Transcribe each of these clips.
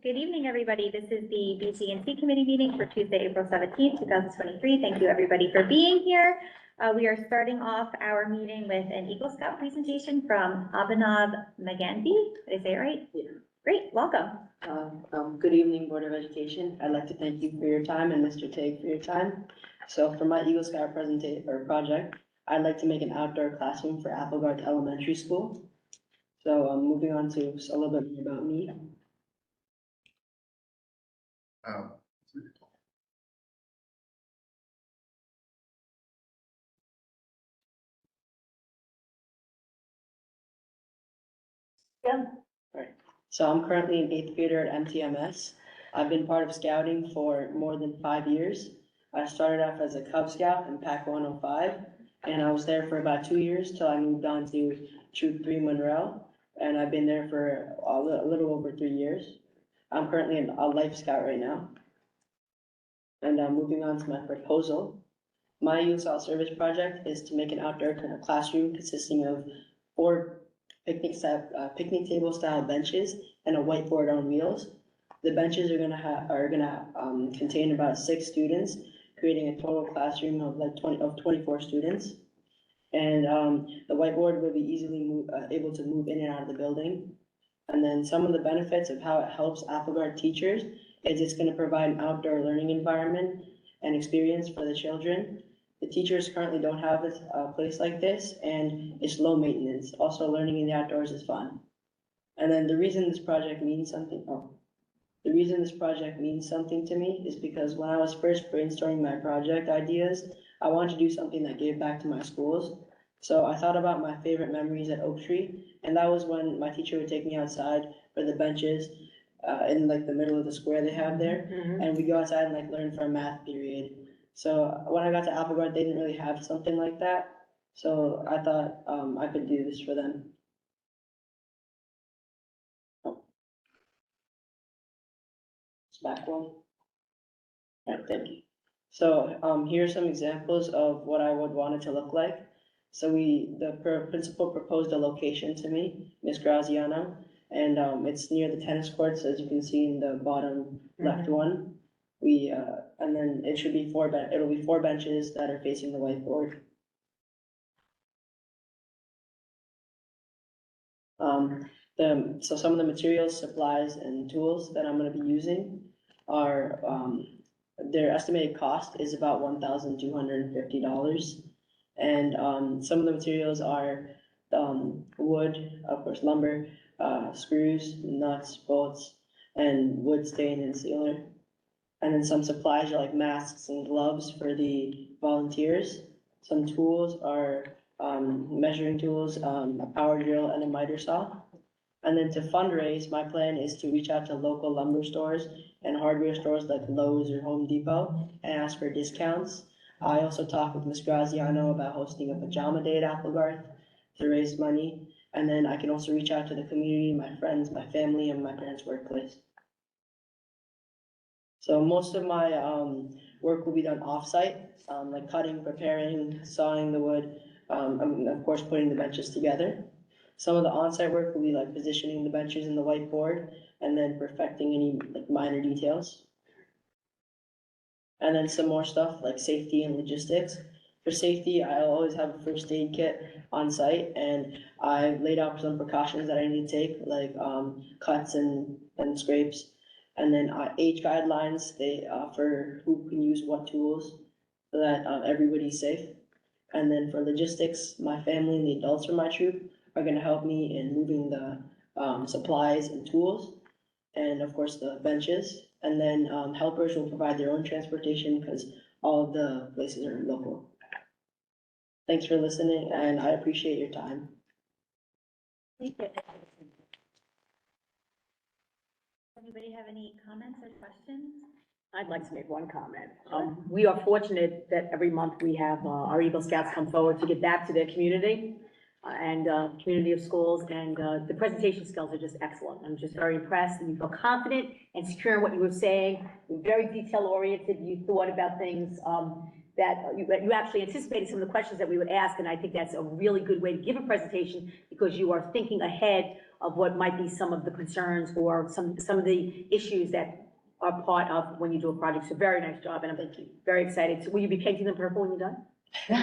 Good evening, everybody. This is the BC&C Committee meeting for Tuesday, April 17th, 2023. Thank you, everybody, for being here. We are starting off our meeting with an Eagle Scout presentation from Abhinav Maganti. Did I say it right? Yeah. Great, welcome. Good evening, Board of Education. I'd like to thank you for your time and Mr. Tague for your time. So for my Eagle Scout project, I'd like to make an outdoor classroom for Applegate Elementary School. So moving on to a little bit more about me. Yeah. Right. So I'm currently in 8th grader at MTMS. I've been part of scouting for more than 5 years. I started off as a Cub Scout in Pack 105, and I was there for about 2 years till I moved on to Troop 3 Monroe, and I've been there for a little over 3 years. I'm currently a Life Scout right now. And moving on to my proposal. My Youth Scout Service project is to make an outdoor classroom consisting of 4 picnic table style benches and a whiteboard on wheels. The benches are gonna contain about 6 students, creating a total classroom of like 24 students. And the whiteboard will be easily able to move in and out of the building. And then some of the benefits of how it helps Applegate teachers is it's going to provide an outdoor learning environment and experience for the children. The teachers currently don't have a place like this, and it's low maintenance. Also, learning in the outdoors is fun. And then the reason this project means something to me is because when I was first brainstorming my project ideas, I wanted to do something that gave back to my schools. So I thought about my favorite memories at Oak Tree, and that was when my teacher would take me outside for the benches in like the middle of the square they have there, and we go outside and like learn for a math period. So when I got to Applegate, they didn't really have something like that. So I thought I could do this for them. It's back one. Yeah, thank you. So here are some examples of what I would want it to look like. So the principal proposed a location to me, Ms. Graziano, and it's near the tennis courts, as you can see in the bottom left one. And then it should be it'll be 4 benches that are facing the whiteboard. So some of the materials, supplies, and tools that I'm going to be using are their estimated cost is about $1,250. And some of the materials are wood, of course, lumber, screws, nuts, bolts, and wood stain and sealer. And then some supplies are like masks and gloves for the volunteers. Some tools are measuring tools, a power drill, and a miter saw. And then to fundraise, my plan is to reach out to local lumber stores and hardware stores like Lowe's or Home Depot and ask for discounts. I also talked with Ms. Graziano about hosting a pajama day at Applegate to raise money. And then I can also reach out to the community, my friends, my family, and my parents' workplace. So most of my work will be done off-site, like cutting, preparing, sawing the wood, and of course putting the benches together. Some of the on-site work will be like positioning the benches in the whiteboard and then perfecting any like minor details. And then some more stuff like safety and logistics. For safety, I always have a first aid kit on site, and I've laid out some precautions that I need to take, like cuts and scrapes. And then age guidelines, for who can use what tools so that everybody's safe. And then for logistics, my family and the adults from my troop are going to help me in moving the supplies and tools, and of course the benches. And then helpers will provide their own transportation because all of the places are local. Thanks for listening, and I appreciate your time. Thank you. Anybody have any comments or questions? I'd like to make one comment. We are fortunate that every month we have our Eagle Scouts come forward to give back to their community and community of schools, and the presentation skills are just excellent. I'm just very impressed, and you feel confident and secure in what you were saying. You're very detail oriented. You thought about things that you actually anticipated some of the questions that we would ask, and I think that's a really good way to give a presentation because you are thinking ahead of what might be some of the concerns or some of the issues that are part of when you do a project. So very nice job, and I'm very excited. So will you be painting them purple when you're done? I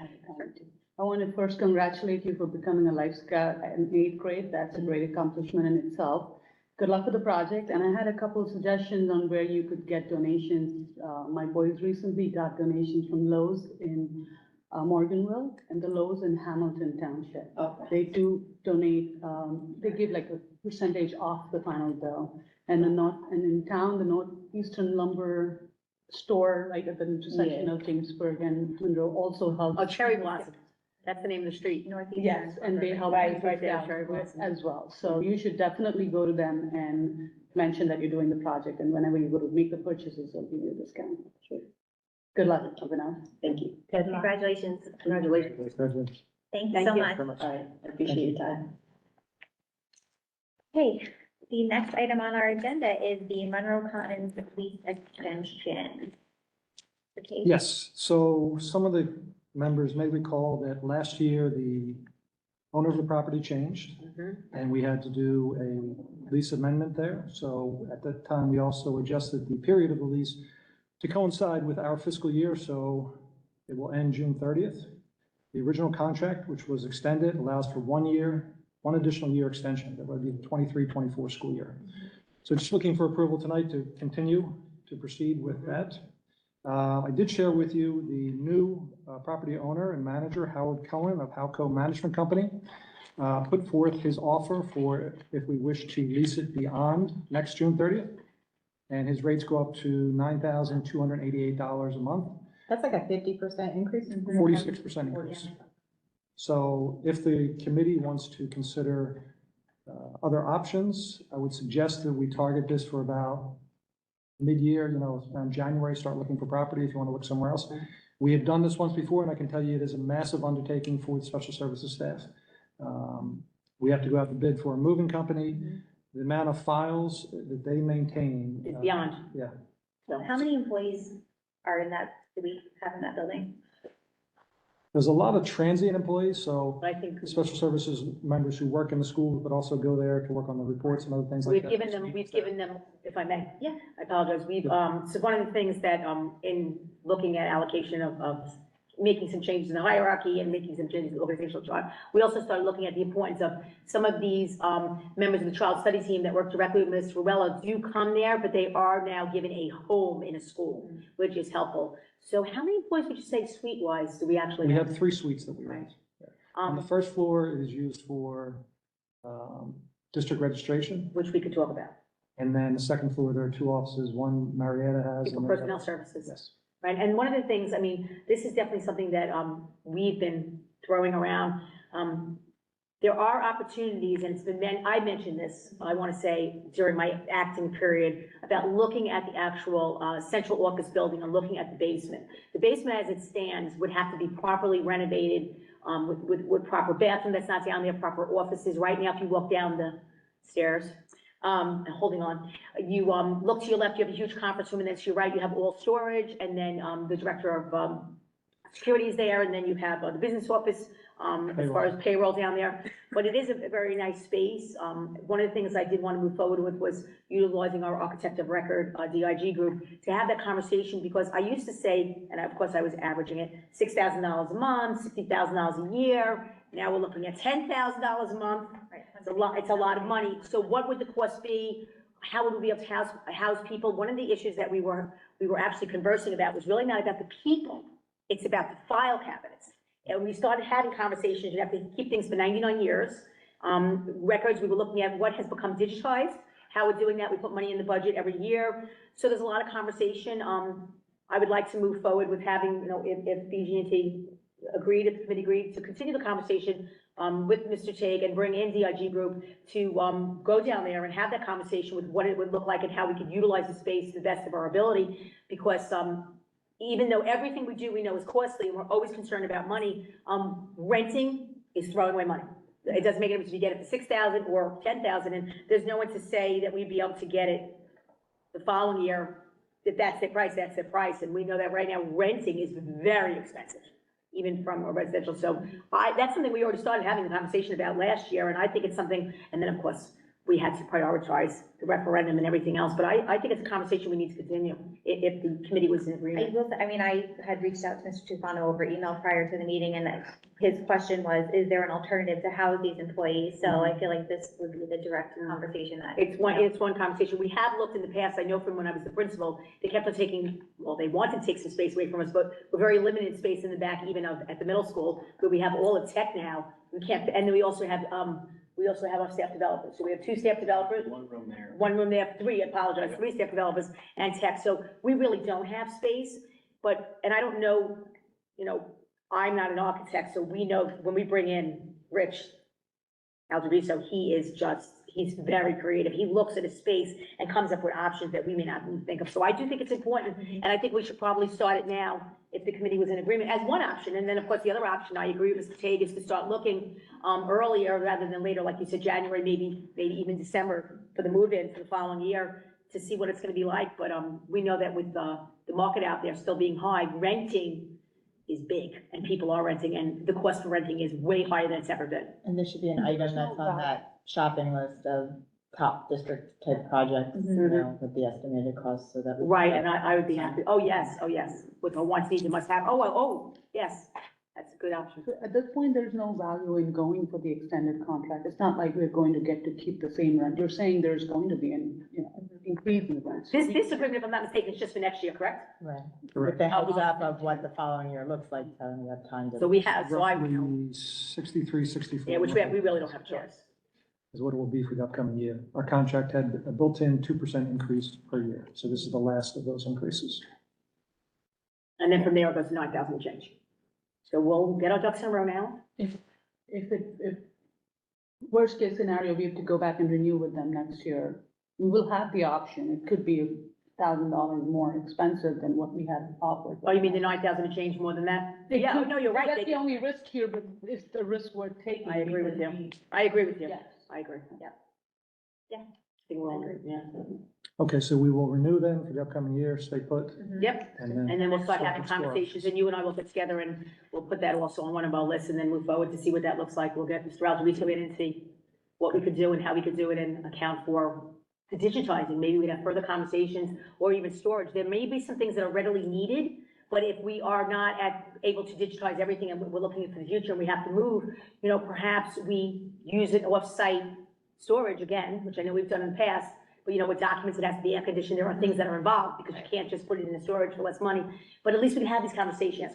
have a comment too. I want to first congratulate you for becoming a Life Scout in 8th grade. That's a great accomplishment in itself. Good luck with the project. And I had a couple of suggestions on where you could get donations. My boys recently got donations from Lowe's in Morganville and the Lowe's in Hamilton Township. Okay. They do donate, they give like a percentage off the final bill. And in town, the Northeastern Lumber store, like at the intersection of Jamesburg and Monroe, also helps. Oh, Cherry Blossom. That's the name of the street. Northeast. Yes, and they help Right, with right there, that Cherry Blossom. as well. So you should definitely go to them and mention that you're doing the project, and whenever you go to make the purchases, they'll give you a discount. Sure. Good luck, Abhinav. Thank you. Congratulations. Congratulations. Thank you Thank so you. much. All right, I appreciate your time. Okay, the next item on our agenda is the Monroe Commons lease extension. Okay. Yes, so some of the members may recall that last year, the owner of the property changed, and we had to do a lease amendment there. So at that time, we also adjusted the period of the lease to coincide with our fiscal year, so it will end June 30th. The original contract, which was extended, allows for 1 year, one additional year extension. That would be the 23-24 school year. So just looking for approval tonight to continue to proceed with that. I did share with you the new property owner and manager, Howard Cohen of Halco Management Company, put forth his offer for if we wish to lease it beyond next June 30th. And his rates go up to $9,288 a month, That's like a 50% increase? 46% increase. So if the committee wants to consider other options, I would suggest that we target this for about mid-year, around January, start looking for property if you want to look somewhere else. We have done this once before, and I can tell you it is a massive undertaking for the special services staff. We have to go out to bid for a moving company. The amount of files that they maintain. It's beyond. Yeah. So, How many employees are do we have in that building? There's a lot of transient employees, so but I think special services members who work in the school, but also go there to work on the reports and other things like that. we've given them, if I may. Yeah. I apologize. So one of the things that, in looking at allocation of making some changes in the hierarchy and making some changes in the organizational chart, we also started looking at the importance of some of these, members of the child study team that work directly with Ms. Ruella do come there, but they are now given a home in a school, which is helpful. So how many employees would you say suite-wise do we actually We have? have 3 suites that we rent. On the first floor, it is used for district registration. Which we could talk about. And then the second floor, there are 2 offices, one Marietta has. People and then- personnel services. Yes. Right, and one of the things, I mean, this is definitely something that, we've been throwing around. There are opportunities, and it's been, I mentioned this, I want to say, during my acting period, about looking at the actual, central office building and looking at the basement. The basement as it stands would have to be properly renovated, with proper bathroom that's not down there, proper offices. Right now, if you walk down the stairs, holding on, you look to your left, you have a huge conference room, and then to your right, you have all storage, and then the director of security is there, and then you have the business office, as far as payroll down there. But it is a very nice space. One of the things I did want to move forward with was utilizing our architect of record, DIG group, to have that conversation, because I used to say, and of course I was averaging it, $6,000 a month, $60,000 a year. Now we're looking at $10,000 a month. It's a lot of money. So what would the cost be? How would we be able to house people? One of the issues that we were actually conversing about was really not about the people. It's about the file cabinets. And we started having conversations. You have to keep things for 99 years. Records, we were looking at what has become digitized, how we're doing that. We put money in the budget every year. So there's a lot of conversation. I would like to move forward with having, if BG&T agreed, if the committee agreed, to continue the conversation with Mr. Tague and bring in DIG group to go down there and have that conversation with what it would look like and how we could utilize the space to the best of our ability. Because even though everything we do we know is costly and we're always concerned about money, renting is throwing away money. It doesn't make any difference if you get it for $6,000 or $10,000, and there's no one to say that we'd be able to get it the following year. If that's their price, that's their price. And we know that right now renting is very expensive. even from a residential. So that's something we already started having a conversation about last year, and I think it's something, and then of course, we had to prioritize the referendum and everything else, but I think it's a conversation we need to continue if the committee was in agreement. I had reached out to Mr. Tufano over email prior to the meeting, and his question was, is there an alternative to house these employees? So I feel like this would be the direct conversation that. It's one conversation. We have looked in the past, I know from when I was the principal, they kept on taking, well, they wanted to take some space away from us, but we're very limited space in the back, even at the middle school, where we have all of tech now. We can't, and then we also have our staff developers. So we have 2 staff developers. One room there, 3 staff developers and tech. So we really don't have space, and I don't know, I'm not an architect, so we know when we bring in Rich Aldoviso, he's very creative. He looks at a space and comes up with options that we may not even think of. So I do think it's important, and I think we should probably start it now if the committee was in agreement as one option. And then, of course, the other option, I agree with Mr. Tague, is to start looking earlier rather than later, like you said, January, maybe even December for the move-in for the following year to see what it's going to be like. But we know that with the market out there still being high, renting is big, and people are renting, and the cost for renting is way higher than it's ever been. And there should be an item that's on that shopping list of top district type projects, with the estimated costs, so that. Right, and I would be happy. Oh, yes, with a wants, needs, and must have. Yes, that's a good option. So at this point, there's no value in going for the extended contract. It's not like we're going to get to keep the same rent. You're saying there's going to be an, increase in the rent. This agreement, if I'm not mistaken, is just for next year, correct? Right. Correct. With the heads up of what the following year looks like, so we have time to. So we have, Roughly 63, 64. yeah, which we really don't have a choice. Is what it will be for the upcoming year. Our contract had a built-in 2% increase per year. So this is the last of those increases. And then from there, it goes to 9,000 and change. So we'll get our ducks in a row now. If worst case scenario, we have to go back and renew with them next year, we will have the option. It could be $1,000 more expensive than what we had offered. Oh, you mean the 9,000 and change more than that? Yeah, no, you're right. That's the only risk here, but it's the risk worth taking. I agree with because you. I agree with you. Yes. I agree. Yeah. I think we're all agree, yeah. Okay, so we will renew them for the upcoming year, stay put. Yep, and then we'll start having explore. conversations, and you and I will get together and we'll put that also on one of our lists and then move forward to see what that looks like. We'll get Mr. Aldoviso in and see what we could do and how we could do it and account for the digitizing. Maybe we'd have further conversations or even storage. There may be some things that are readily needed, but if we are not able to digitize everything and we're looking for the future and we have to move, perhaps we use an off-site storage again, which I know we've done in the past, but with documents, it has to be air conditioned. There are things that are involved because you can't just put it in the storage for less money, but at least we can have these conversations.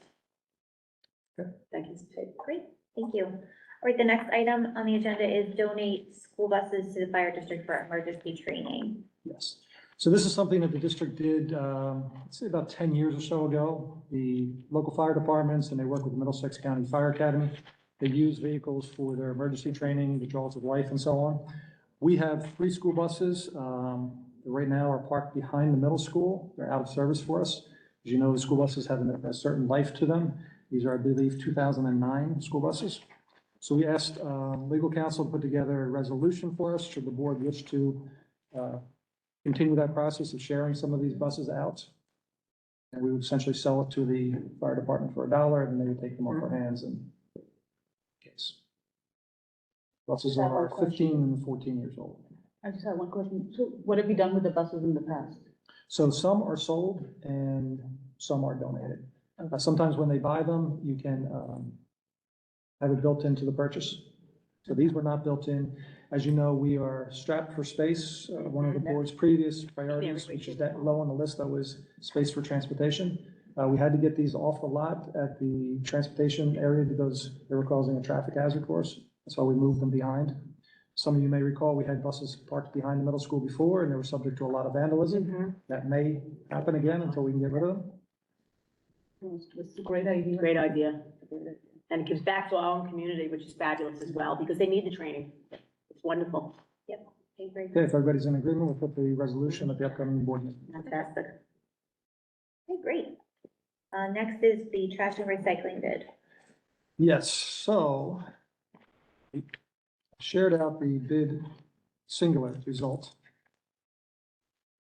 Okay. Thank you. Great, thank you. All right, the next item on the agenda is donate school buses to the fire district for emergency training. Yes. So this is something that the district did, let's say about 10 years or so ago. The local fire departments, and they work with the Middlesex County Fire Academy. They use vehicles for their emergency training, the jaws of life, and so on. We have 3 school buses. They right now are parked behind the middle school. They're out of service for us. As you know, the school buses have a certain life to them. These are, I believe, 2009 school buses. So we asked legal counsel to put together a resolution for us, should the board wish to continue that process of sharing some of these buses out. And we would essentially sell it to the fire department for $1, and they would take them off our hands and case. Buses are 15 and 14 years old. I just have one question. So what have you done with the buses in the past? So some are sold and some are donated. Sometimes when they buy them, you can have it built into the purchase. So these were not built in. As you know, we are strapped for space. One of the board's previous priorities, which is that low on the list, that was space for transportation. We had to get these off the lot at the transportation area because they were causing a traffic hazard for us. That's why we moved them behind. Some of you may recall we had buses parked behind the middle school before, and they were subject to a lot of vandalism. That may happen again until we can get rid of them. It's a great idea. Great idea. And it gives back to our own community, which is fabulous as well, because they need the training. It's wonderful. Okay, great. Okay, if everybody's in agreement, we'll put the resolution at the upcoming board meeting. Fantastic. Okay, great. Next is the trash and recycling bid. Yes, so we shared out the bid singular result.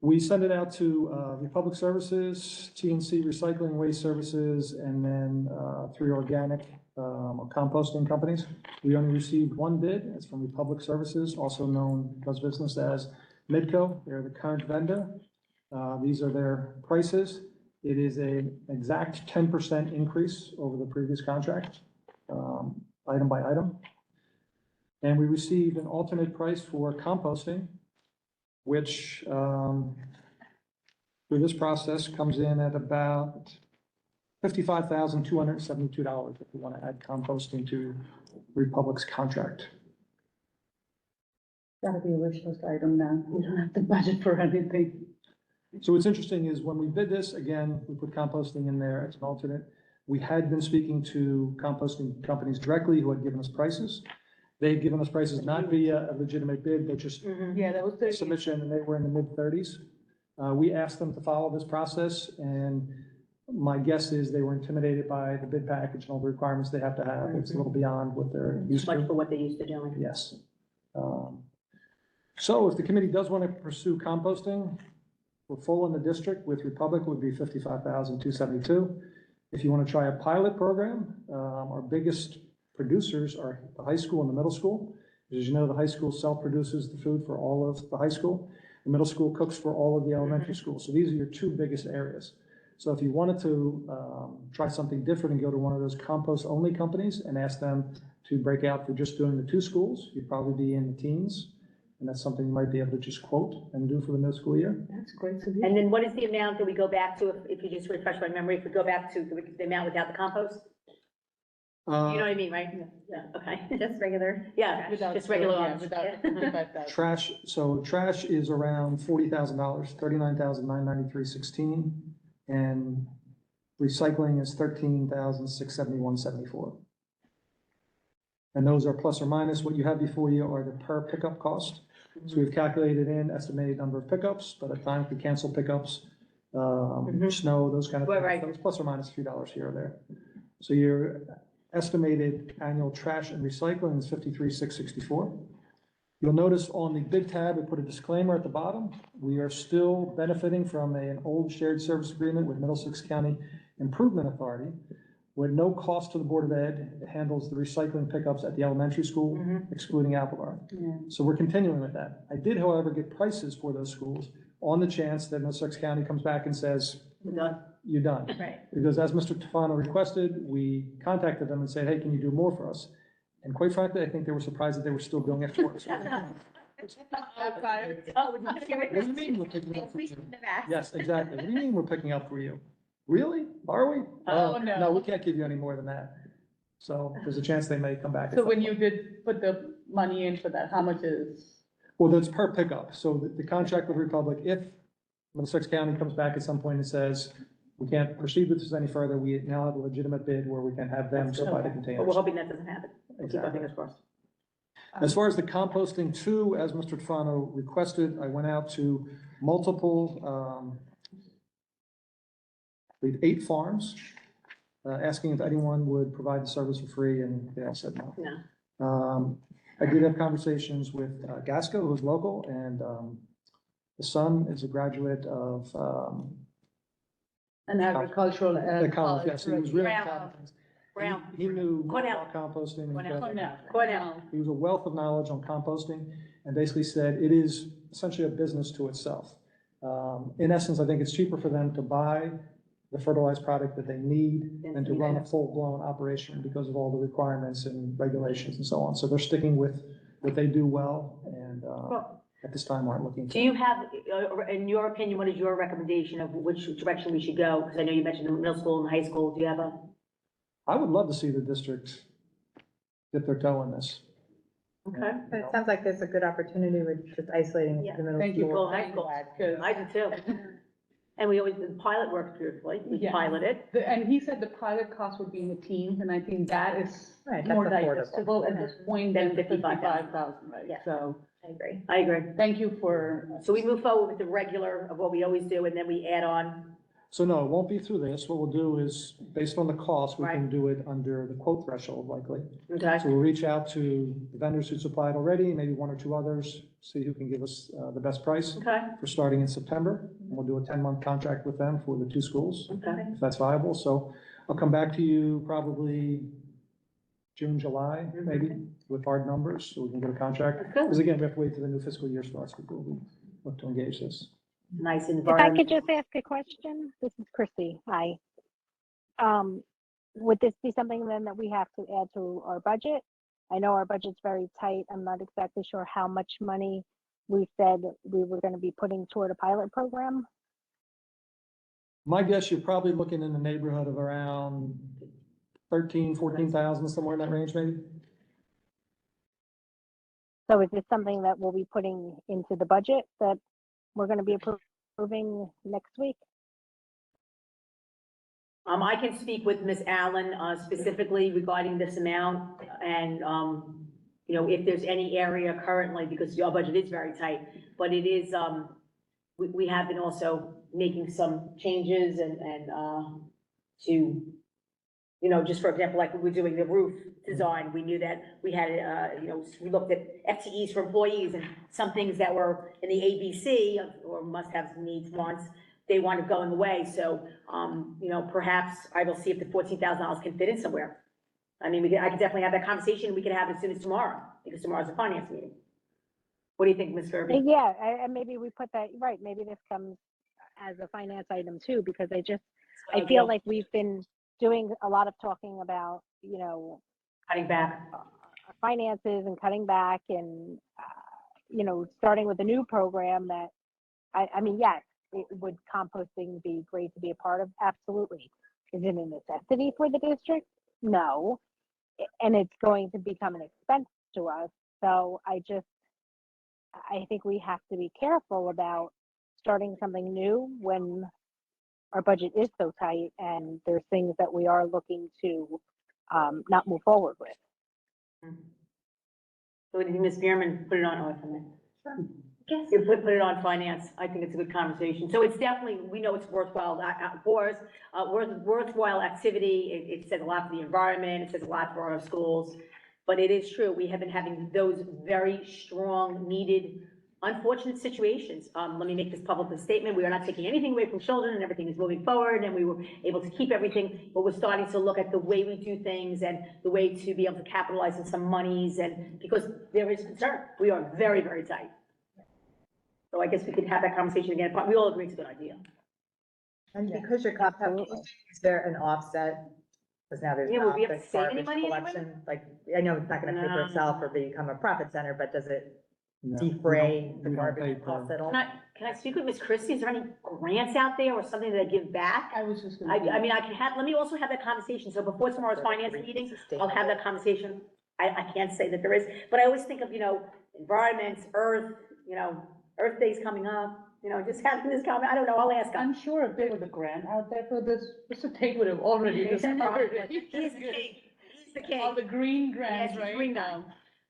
We send it out to Republic Services, TNC Recycling Waste Services, and then three organic or composting companies. We only received one bid. It's from Republic Services, also known, does business as Midco. They're the current vendor. These are their prices. It is an exact 10% increase over the previous contract, item by item. And we received an alternate price for composting, which through this process comes in at about $55,272 if you want to add composting to Republic's contract. That'll be a wish list item now. We don't have to budget for anything. So what's interesting is when we bid this, again, we put composting in there as an alternate. We had been speaking to composting companies directly who had given us prices. They'd given us prices not via a legitimate bid, but just Yeah, that was the submission, and they were in the mid-30s. We asked them to follow this process, and my guess is they were intimidated by the bid package and all the requirements they have to have. It's a little beyond what they're used Much to. for what they used to do. Yes. So if the committee does want to pursue composting, we're full in the district with Republic would be $55,272. If you want to try a pilot program, our biggest producers are the high school and the middle school. As you know, the high school self-produces the food for all of the high school. The middle school cooks for all of the elementary schools. So these are your two biggest areas. So if you wanted to try something different and go to one of those compost-only companies and ask them to break out for just doing the two schools, you'd probably be in the teens. And that's something you might be able to just quote and do for the new school year. That's great to be. And then what is the amount that we go back to, if you just refresh my memory, if we go back to the amount without the compost? You know what I mean, right? Yeah, okay. Just regular. Yeah, just regular. Yeah, without the 55,000. Trash, so trash is around $40,000, $39,993.16, and recycling is $13,671.74. And those are plus or minus. What you have before you are the per pickup cost. So we've calculated in estimated number of pickups, but at times we cancel pickups, snow, those kind of things. Right. Those plus or minus a few dollars here or there. So your estimated annual trash and recycling is $53,664. You'll notice on the bid tab, we put a disclaimer at the bottom. We are still benefiting from an old shared service agreement with Middlesex County Improvement Authority, with no cost to the Board of Ed. It handles the recycling pickups at the elementary school, excluding Applegarth. Yeah. So we're continuing with that. I did, however, get prices for those schools on the chance that Middlesex County comes back and says, We're done. you're done. Right. Because as Mr. Tufano requested, we contacted them and said, hey, can you do more for us? And quite frankly, I think they were surprised that they were still doing it for us. Oh, What do you mean we're picking up for We you? shouldn't have asked. Yes, exactly. What do you mean we're picking up for you? Really? Are we? Oh, no. No, we can't give you any more than that. So there's a chance they may come back. So when you did put the money in for that, how much is? Well, that's per pickup. So the contract with Republic, if Middlesex County comes back at some point and says, we can't proceed with this any further, we now have a legitimate bid where we can have them supply the But we're containers. hoping that doesn't happen. Keep our Exactly. fingers crossed. As far as the composting too, as Mr. Tufano requested, I went out to multiple, with 8 farms, asking if anyone would provide the service for free, and they all said no. No. I did have conversations with Gasco, who's local, and the son is a graduate of An agricultural. the college, yes, he was really Brown. competent. Brown. He knew more Cornell. about composting. and Cornell. He was a wealth of knowledge on composting, and basically said it is essentially a business to itself. In essence, I think it's cheaper for them to buy the fertilized product that they need than to run a full-blown operation because of all the requirements and regulations and so on. So they're sticking with what they do well, and at this time aren't looking. Do you have, in your opinion, what is your recommendation of which direction we should go? Because I know you mentioned the middle school and high school. Do you have a? I would love to see the district dip their toe in this. Okay. It sounds like there's a good opportunity with just isolating Yeah. the middle Thank you. school. Go high school. I do too. And we always, the pilot worked beautifully. We Yeah. piloted. And he said the pilot cost would be in the teens, and I think that is Right, more that's affordable. digestible at this point than Than 55,000. 55,000, right? Yeah. So, I agree. I agree. thank you for. So we move forward with the regular of what we always do, and then we add on. So no, it won't be through this. What we'll do is, based on the cost, we can Right. do it under the quote threshold likely. Okay, So we'll reach out to the vendors who supplied already, maybe one or two others, see who can give us the best price okay, for starting in September. And we'll do a 10-month contract with them for the 2 schools, okay. if that's viable. So I'll come back to you probably June, July, maybe, with hard numbers, so we can get a contract. That's good. Because again, we have to wait till the new fiscal year starts before we look to engage this. Nice If I environment. could just ask a question, this is Chrissy, hi. Would this be something then that we have to add to our budget? I know our budget's very tight, I'm not exactly sure how much money we said we were gonna be putting toward a pilot program. My guess, you're probably looking in the neighborhood of around 13, 14,000, somewhere in that range, maybe? So is this something that we'll be putting into the budget that we're gonna be approving next week? I can speak with Ms. Allen, specifically regarding this amount and, you know, if there's any area currently, because your budget is very tight, but it is, we have been also making some changes and, to, you know, just for example, like we were doing the roof design, we knew that we had, you know, we looked at FTEs for employees and some things that were in the ABC or must-have needs wants, they wanted going away. So, you know, perhaps I will see if the $14,000 can fit in somewhere. I mean, I could definitely have that conversation. We could have it as soon as tomorrow, because tomorrow's a finance meeting. What do you think, Ms. Kirby? Yeah, and maybe we put that, right, maybe this comes as a finance item too, because I feel like we've been doing a lot of talking about, you know, Cutting back. finances and cutting back and, you know, starting with a new program that, I mean, yes, would composting be great to be a part of? Absolutely. Is it a necessity for the district? No. And it's going to become an expense to us. So I think we have to be careful about starting something new when our budget is so tight and there's things that we are looking to not move forward with. So what do you think, Ms. Bierman, put it on, Yes. you put it on finance. I think it's a good conversation. So it's definitely, we know it's worthwhile, for us, worthwhile activity. It says a lot for the environment, it says a lot for our schools. But it is true, we have been having those very strong, needed, unfortunate situations. Let me make this public statement. We are not taking anything away from children and everything is moving forward and we were able to keep everything, but we're starting to look at the way we do things and the way to be able to capitalize on some monies and because there is concern. We are very, very tight. So I guess we could have that conversation again, but we all agree it's a good idea. And because you're compounding, is there an offset? Because now there's Yeah, would we have not to the save any garbage money anyway? collection, like, I know it's not gonna pay for No. itself or become a profit center, but does it No, defray the we don't pay garbage per- costs at all? Can I speak with Ms. Christie? Is there any grants out there or something that give back? I was just gonna. I mean, let me also have that conversation. So before tomorrow's finance meeting, I'll have that conversation. I can't say that there is, but I always think of, you know, environments, Earth, you know, Earth Day's coming up, you know, just having this comment. I don't know, I'll ask I'm him. sure if there was a grant out there for this, Mr. Tate would have already discovered it. He's the king. He's the All king. the green grants, Yes, right? green grant.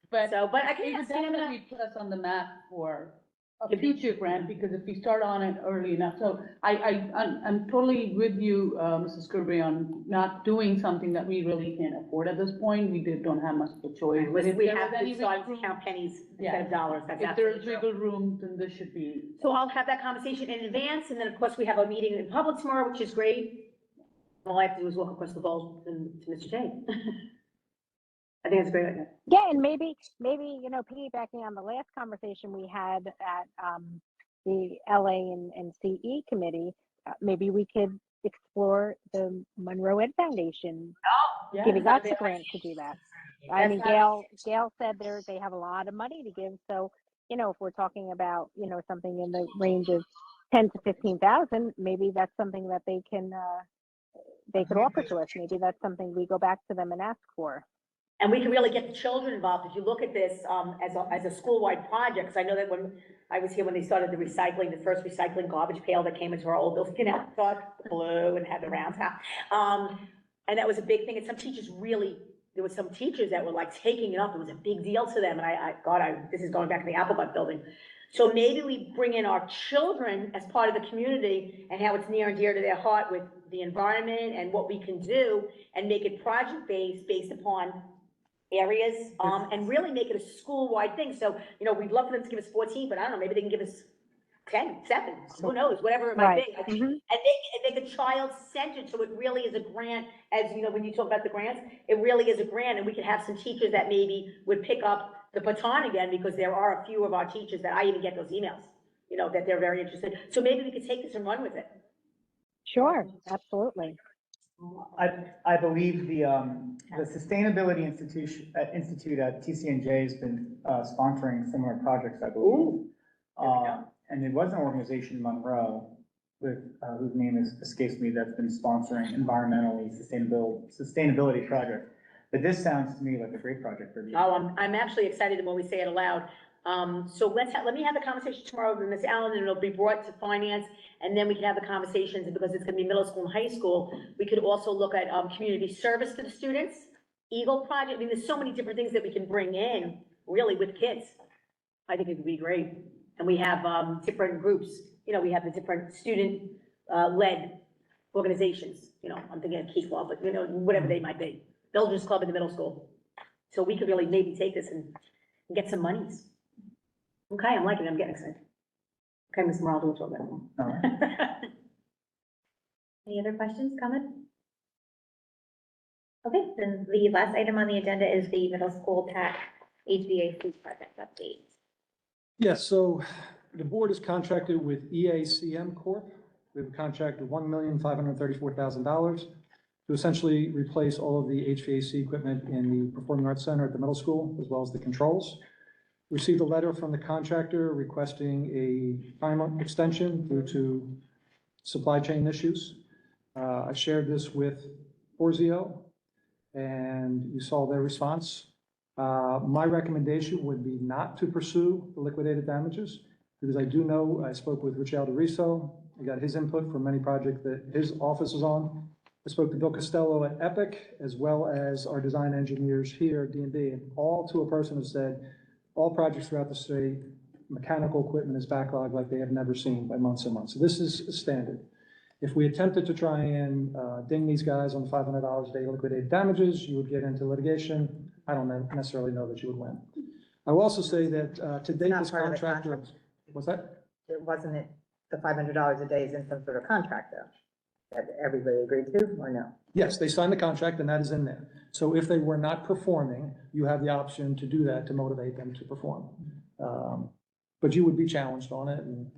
But So, but I it can would ask him. definitely put us on the map for a If you- future grant, because if we start on it early enough, so I'm totally with you, Mrs. Kirby, on not doing something that we really can't afford at this point. We don't have much of a choice. But if We there have was any to start wiggle to room- count pennies Yeah. instead of dollars. That's If there's absolutely true. wiggle room, then this should be. So I'll have that conversation in advance, and then, of course, we have a meeting in public tomorrow, which is great. All I have to do is walk across the hall to Mr. Tate. I think it's a great idea. Yeah, and maybe, you know, piggybacking on the last conversation we had at the LA and CE committee, maybe we could explore the Monroe Ed Foundation Yeah. giving us a grant to do that. I mean, That's Gail said they have a lot of money to give, so, you know, if we're talking about, you know, something in the range of 10 to 15,000, maybe that's something that they could offer to us. Maybe that's something we go back to them and ask for. And we can really get the children involved. If you look at this as a school-wide project, because I know that when I was here when they started the recycling, the first recycling garbage pail that came into our old building, you know, dark blue and had the round top. And that was a big thing. And some teachers really, there were some teachers that were like taking it up. It was a big deal to them. And this is going back to the Applebutt building. So maybe we bring in our children as part of the community and how it's near and dear to their heart with the environment and what we can do, and make it project-based, based upon areas, and really make it a school-wide thing. So, we'd love for them to give us 14, but I don't know, maybe they can give us 10, 7, who knows, whatever it might Right. be. I think Mhm. and make it child-centered, so it really is a grant, as you know, when you talk about the grants, it really is a grant, and we could have some teachers that maybe would pick up the baton again, because there are a few of our teachers that I even get those emails, that they're very interested. So maybe we could take this and run with it. Sure, absolutely. I believe the Sustainability Institute at TCNJ has been sponsoring similar projects, I believe. And there was an organization in Monroe with, whose name escapes me, that's been sponsoring sustainability projects. But this sounds to me like a great project for you. Oh, I'm actually excited when we say it aloud. So let me have the conversation tomorrow with Ms. Allen, and it'll be brought to finance, and then we can have the conversations, and because it's gonna be middle school and high school, we could also look at, community service to the students, Eagle Project. I mean, there's so many different things that we can bring in, really, with kids. I think it would be great. And we have, different groups, we have the different student, led organizations, I'm thinking of Key Club, but, whatever they might be. Builders Club in the middle school. So we could really maybe take this and get some monies. Okay, I'm liking it, I'm getting excited. Okay, Ms. Morales, we'll talk about All right. that. Any other questions, comments? Okay, then the last item on the agenda is the middle school TAC HVAC project update. Yes, so the board is contracted with EACM Corp. We have a contract of $1,534,000 to essentially replace all of the HVAC equipment in the Performing Arts Center at the middle school, as well as the controls. Received a letter from the contractor requesting a time extension due to supply chain issues. I shared this with Porzio, and you saw their response. My recommendation would be not to pursue the liquidated damages, because I do know, I spoke with Richelle DeRiso, I got his input from many projects that his office is on. I spoke to Bill Costello at Epic, as well as our design engineers here at D&D, and all to a person have said, all projects throughout the state, mechanical equipment is backlogged like they have never seen by months and months. So this is standard. If we attempted to try and ding these guys on $500 a day liquidated damages, you would get into litigation. I don't necessarily know that you would win. I will also say that to date, Not this part of the contractor, contract. what's that? Wasn't the $500 a day is in some sort of contract though? That everybody agreed to, or no? Yes, they signed the contract and that is in there. So if they were not performing, you have the option to do that to motivate them to perform. But you would be challenged on it, and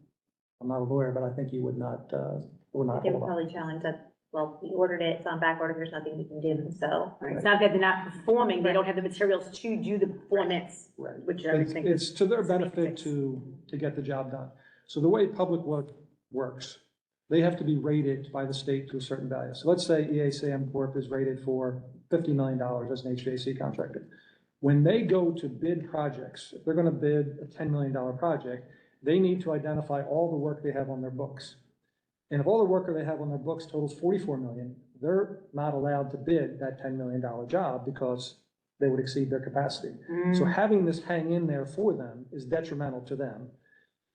I'm not a lawyer, but I think you would not, hold They would on. probably challenge that, well, we ordered it, it's on back order, there's nothing we can do, so. It's not that they're not performing, they don't have the materials to do the performance, Right. which I think. It's to their is a big benefit fix. to get the job done. So the way public work works, they have to be rated by the state to a certain value. So let's say EACM Corp is rated for $50 million as an HVAC contractor. When they go to bid projects, if they're going to bid a $10 million project, they need to identify all the work they have on their books. And if all the work they have on their books totals $44 million, they're not allowed to bid that $10 million job because they would exceed their capacity. So having this hang in there for them is detrimental to them.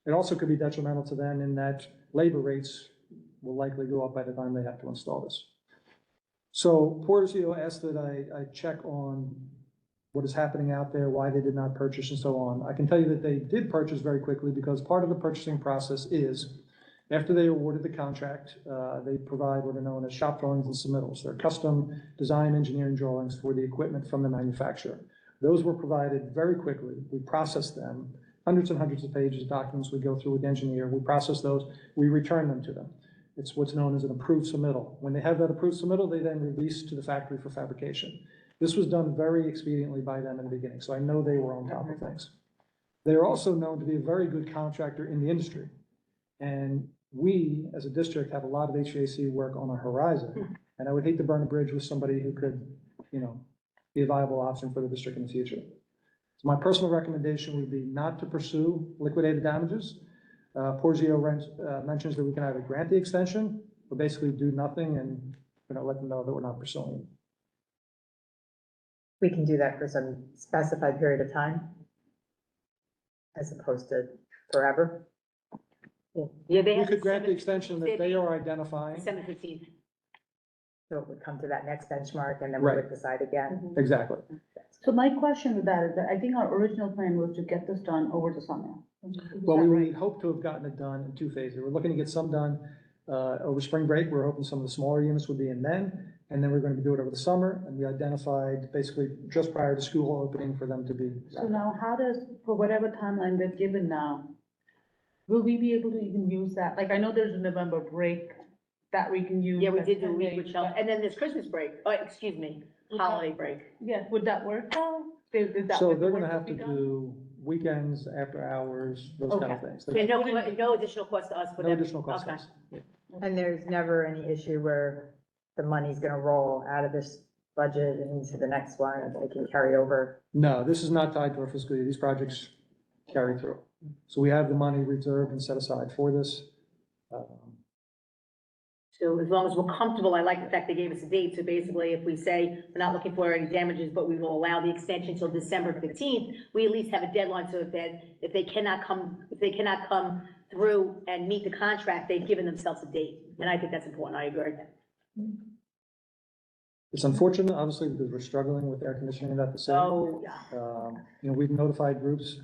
It also could be detrimental to them in that labor rates will likely go up by the time they have to install this. So Porzio asked that I check on what is happening out there, why they did not purchase and so on. I can tell you that they did purchase very quickly because part of the purchasing process is after they awarded the contract, they provide what are known as shop drawings and submittals. They're custom design engineering drawings for the equipment from the manufacturer. Those were provided very quickly. We processed them, hundreds and hundreds of pages of documents we go through with the engineer. We process those, we return them to them. It's what's known as an approved submittal. When they have that approved submittal, they then release to the factory for fabrication. This was done very expediently by them in the beginning, so I know they were on top of things. They are also known to be a very good contractor in the industry. And we, as a district, have a lot of HVAC work on our horizon. And I would hate to burn a bridge with somebody who could, be a viable option for the district in the future. So my personal recommendation would be not to pursue liquidated damages. Porzio mentions that we can either grant the extension or basically do nothing and let them know that we're not pursuing it. We can do that for some specified period of time, as opposed to forever? Yeah, they We have could grant the December- extension that they are identifying. December 15th. So it would come to that next benchmark and then we would Right. decide again? Exactly. So my question with that is that I think our original plan was to get this done over the summer. Well, we hope to have gotten it done in two phases. We're looking to get some done over spring break. We're hoping some of the smaller units would be in then, and then we're going to do it over the summer. And we identified basically just prior to school opening for them to be. So now how does, for whatever timeline they've given now, will we be able to even use that? Like, I know there's a November break that we can use. Yeah, we that did do a 10 week days, with Shell, but- and then there's Christmas break, excuse me, holiday break. Yeah, would that work? Did that So work? they're going to Work have to be done? do weekends, after hours, those kind of Okay. things. And no additional cost to us for No them. additional cost. to Okay. us. Yeah. And there's never any issue where the money's gonna roll out of this budget and into the next one, and they can carry over? No, this is not tied to our fiscal year. These projects carry through. So we have the money reserved and set aside for this. So as long as we're comfortable, I like the fact they gave us a date, so basically if we say we're not looking for any damages, but we will allow the extension till December 15th, we at least have a deadline so that if they cannot come through and meet the contract, they've given themselves a date, and I think that's important, I agree. It's unfortunate, obviously, because we're struggling with air conditioning at the city. Oh, yeah. You know, we've notified groups.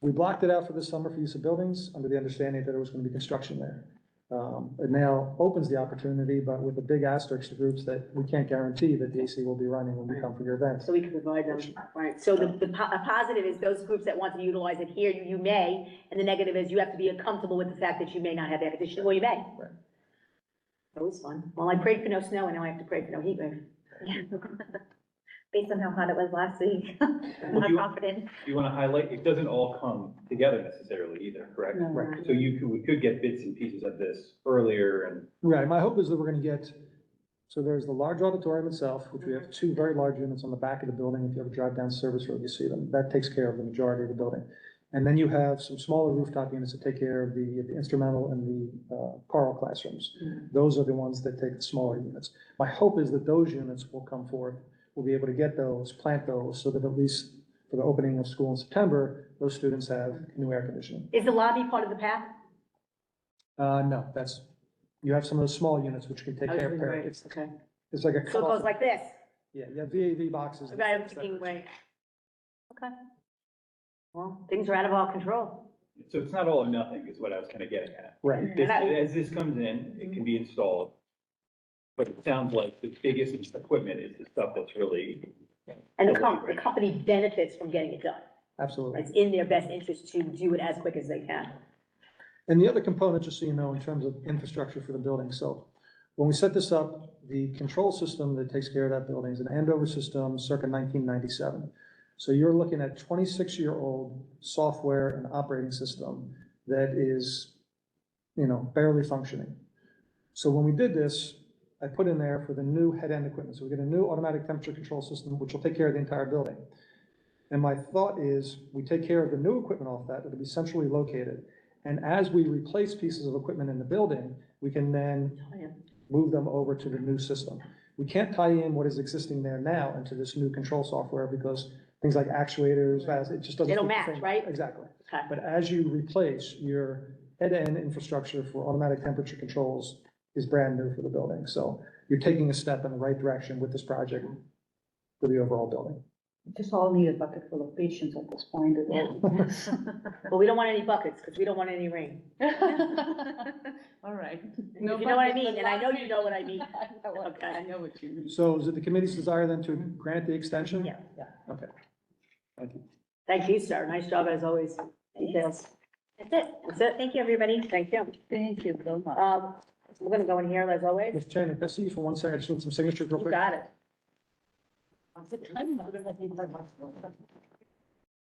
We blocked it out for this summer for use of buildings under the understanding that there was going to be construction there. It now opens the opportunity, but with a big asterisk to groups that we can't guarantee that the AC will be running when we come for your event. So we can provide them, right, so a positive is those groups that want to utilize it here, you may, and the negative is you have to be comfortable with the fact that you may not have air conditioning, well, you may. Right. That was fun. Well, I prayed for no snow, and now I have to pray for no heat wave. Based on how hot it was last week, I'm not you- confident. You want to highlight, it doesn't all come together necessarily either, correct? No. Right. So we could get bits and pieces of this earlier and Right, my hope is that we're gonna get, so there's the large auditorium itself, which we have two very large units on the back of the building. If you ever drive down Service Road, you see them. That takes care of the majority of the building. And then you have some smaller rooftop units that take care of the instrumental and the choral classrooms. Those are the ones that take the smaller units. My hope is that those units will come forth. We'll be able to get those, plant those, so that at least for the opening of school in September, those students have new air conditioning. Is the lobby part of the path? No, you have some of those small units which can take care of parents. Okay. It's like a So it cutoff. goes like this, Yeah, you have VAV boxes. that right, I'm sit thinking, separate. right. Okay. Well, things are out of our control. so it's not all or nothing is what I was kind of getting at. Right. As this comes in, it can be installed. But it sounds like the biggest equipment is the stuff that's really. And the company benefits from getting it done. Absolutely. It's in their best interest to do it as quick as they can. And the other component, just so you know, in terms of infrastructure for the building, so when we set this up, the control system that takes care of that building is an Andover system circa 1997. So you're looking at 26-year-old software and operating system that is, you know, barely functioning. So when we did this, I put in there for the new head-end equipment. So we get a new automatic temperature control system, which will take care of the entire building. And my thought is, we take care of the new equipment off that, it'll be centrally located. And as we replace pieces of equipment in the building, we can then move them over to the new system. We can't tie in what is existing there now into this new control software because things like actuators, valves, it just doesn't. They don't speak the match, same- right? Exactly. Okay. But as you replace, your end-to-end infrastructure for automatic temperature controls is brand new for the building. So you're taking a step in the right direction with this project for the overall building. Just all need a bucket full of patience at this point. is all. Well, we don't want any buckets, because we don't want any rain. All right. If you know what I mean, and I know you know what I mean. Okay. I know what you mean. So is it the committee's desire then to grant the extension? Yeah. Okay. Thank you. Thank you, sir. Nice job as always. Details. That's it. That's it. Thank you, everybody. Thank you. Thank you so much. We're gonna go in here as always. Mr. Chairman, can I see you for 1 second? I just need some signatures real You quick. got it.